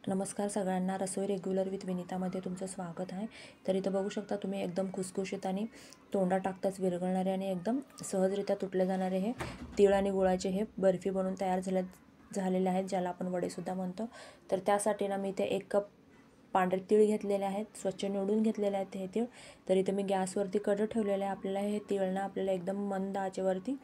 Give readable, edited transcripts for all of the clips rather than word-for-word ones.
नमस्कार सगळ्यांना. रसोई regular with विनीतामध्ये तुमचं स्वागत आहे. तर इथं बघू शकता तुम्ही एकदम खुसखुशीत आणि तोंडात टाकताच विरघळणारे आणि एकदम सहजरित्या तुटले जाणारे हे तीळ आणि गुळाचे हे बर्फी बनवून तयार झालेले आहेत, ज्याला आपण वडेसुद्धा म्हणतो. तर त्यासाठी ना मी इथे 1 कप पांढरे तीळ घेतलेले आहेत, स्वच्छ निवडून घेतलेले आहेत हे तीळ. तर इथे मी गॅसवरती कढई ठेवलेलं आहे. आपल्याला हे तीळ ना आपल्याला एकदम मंद आचेवरती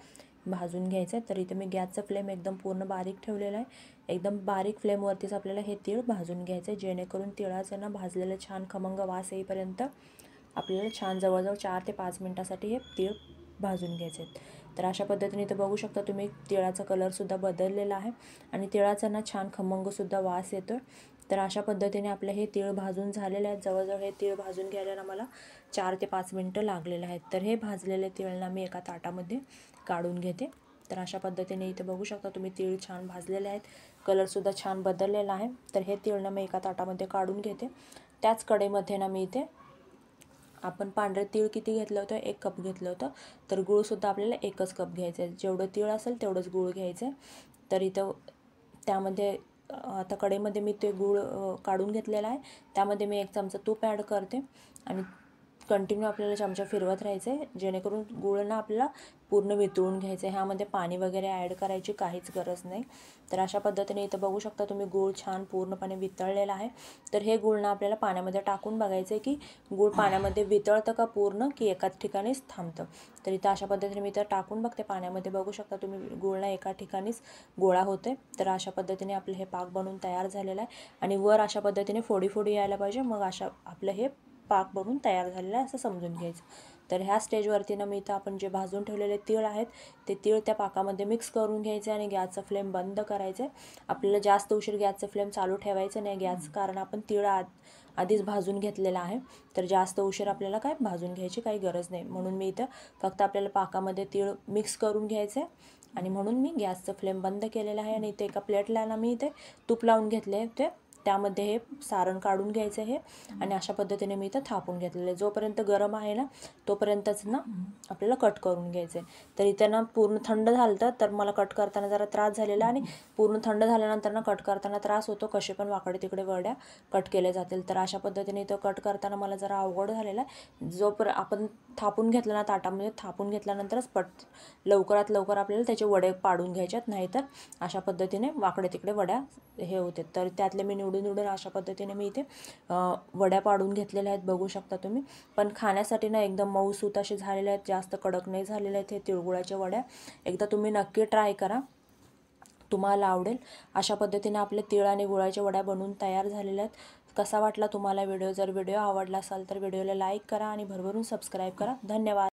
भाजून घ्यायचं आहे. तर इथे मी गॅसचा फ्लेम एकदम पूर्ण बारीक ठेवलेला आहे. एकदम बारीक फ्लेमवरतीच आपल्याला हे तीळ भाजून घ्यायचं आहे, जेणेकरून तिळाचं ना भाजलेलं छान खमंग वास येईपर्यंत आपल्याला छान जवळजवळ 4 ते 5 मिनटासाठी हे तीळ भाजून घ्यायचे आहेत. तर अशा पद्धतीने इथं बघू शकता तुम्ही तिळाचा कलरसुद्धा बदललेला आहे आणि तिळाचा ना छान खमंगसुद्धा वास येतो आहे. तर अशा पद्धतीने आपले हे तीळ भाजून झालेले आहेत. जवळजवळ हे तीळ भाजून घ्यायला मला 4 ते 5 मिनटं लागलेले आहेत. तर हे भाजलेले तीळना मी एका ताटामध्ये काढून घेते. तर अशा पद्धतीने इथे बघू शकता तुम्ही तीळ छान भाजलेले आहेत, कलरसुद्धा छान बदललेला आहे. तर हे तीळना मी एका ताटामध्ये काढून घेते. त्याच कढईमध्ये ना मी इथे आपण पांढरे तीळ किती घेतलं होतं, 1 कप घेतलं होतं. तर गूळसुद्धा आपल्याला 1च कप घ्यायचं आहे. जेवढं तीळ असेल तेवढंच गूळ घ्यायचं आहे. तर इथं त्यामध्ये आता कढईमध्ये मी ते गूळ काढून घेतलेला आहे. त्यामध्ये मी 1 चमचा तूप ॲड करते आणि कंटिन्यू आपल्याला चमचा फिरवत राहायचं आहे, जेणेकरून गूळ ना आपल्याला पूर्ण वितळून घ्यायचं आहे. ह्यामध्ये पाणी वगैरे ॲड करायची काहीच गरज नाही. तर अशा पद्धतीने इथं बघू शकता तुम्ही गूळ छान पूर्णपणे वितळलेला आहे. तर हे गूळ ना आपल्याला पाण्यामध्ये टाकून बघायचं आहे की गूळ पाण्यामध्ये वितळतं का पूर्ण, की एकाच ठिकाणीच थांबतं. तर इथं अशा पद्धतीने मी इथं टाकून बघते पाण्यामध्ये. बघू शकता तुम्ही गूळ ना एका ठिकाणीच गोळा होते. तर अशा पद्धतीने आपलं हे पाक बनवून तयार झालेला आहे आणि वर अशा पद्धतीने फोडी फोडी यायला पाहिजे, मग अशा आपलं हे पाक बनवून तयार झालेला आहे असं समजून घ्यायचं. तर ह्या स्टेजवरती ना मी इथं आपण जे भाजून ठेवलेले तीळ आहेत ते तीळ त्या पाकामध्ये मिक्स करून घ्यायचे आणि गॅसचा फ्लेम बंद करायचं आहे. आपल्याला जास्त उशीर गॅसचा फ्लेम चालू ठेवायचं नाही गॅस, कारण आपण तीळ आधीच भाजून घेतलेला आहे. तर जास्त उशीर आपल्याला काय भाजून घ्यायची काही गरज नाही. म्हणून मी इथं फक्त आपल्याला पाकामध्ये तीळ मिक्स करून घ्यायचं आहे आणि म्हणून मी गॅसचा फ्लेम बंद केलेला आहे. आणि इथे एका प्लेटला ना मी इथे तूप लावून घेतले ते त्यामध्ये हे सारण काढून घ्यायचं आहे आणि अशा पद्धतीने मी इथं थापून घेतलेलं आहे. जोपर्यंत गरम आहे ना तोपर्यंतच ना आपल्याला कट करून घ्यायचं आहे. तर इथं ना पूर्ण थंड झालं तर मला कट करताना जरा त्रास झालेला आणि पूर्ण थंड झाल्यानंतर ना कट करताना त्रास होतो, कसे पण वाकडे तिकडे वड्या कट केल्या जातील. तर अशा पद्धतीने इथं कट करताना मला जरा अवघड झालेला आहे. आपण थापून घेतलं ना ताटामध्ये, थापून घेतल्यानंतरच लवकरात लवकर आपल्याला त्याचे वडे पाडून घ्यायच्यात, नाहीतर अशा पद्धतीने वाकडे तिकडे वड्या हे होते. तर त्यातले मी निवडून अशा पद्धतीने मी इथे वड्या पाडून घेतलेल्या आहेत, बघू शकता तुम्ही. पण खाण्यासाठी ना एकदम मऊसूत असे झालेले आहेत, जास्त कडक नाही झालेले आहेत हे तिळगुळाच्या वड्या. एकदा तुम्ही नक्की ट्राय करा, तुम्हाला आवडेल. अशा पद्धतीने आपले तीळ आणि गुळाच्या वड्या बनवून तयार झालेल्या आहेत. कसा वाटला तुम्हाला व्हिडिओ? जर व्हिडिओ आवडला असाल तर व्हिडिओला लाईक करा आणि भरभरून सबस्क्राईब करा. धन्यवाद.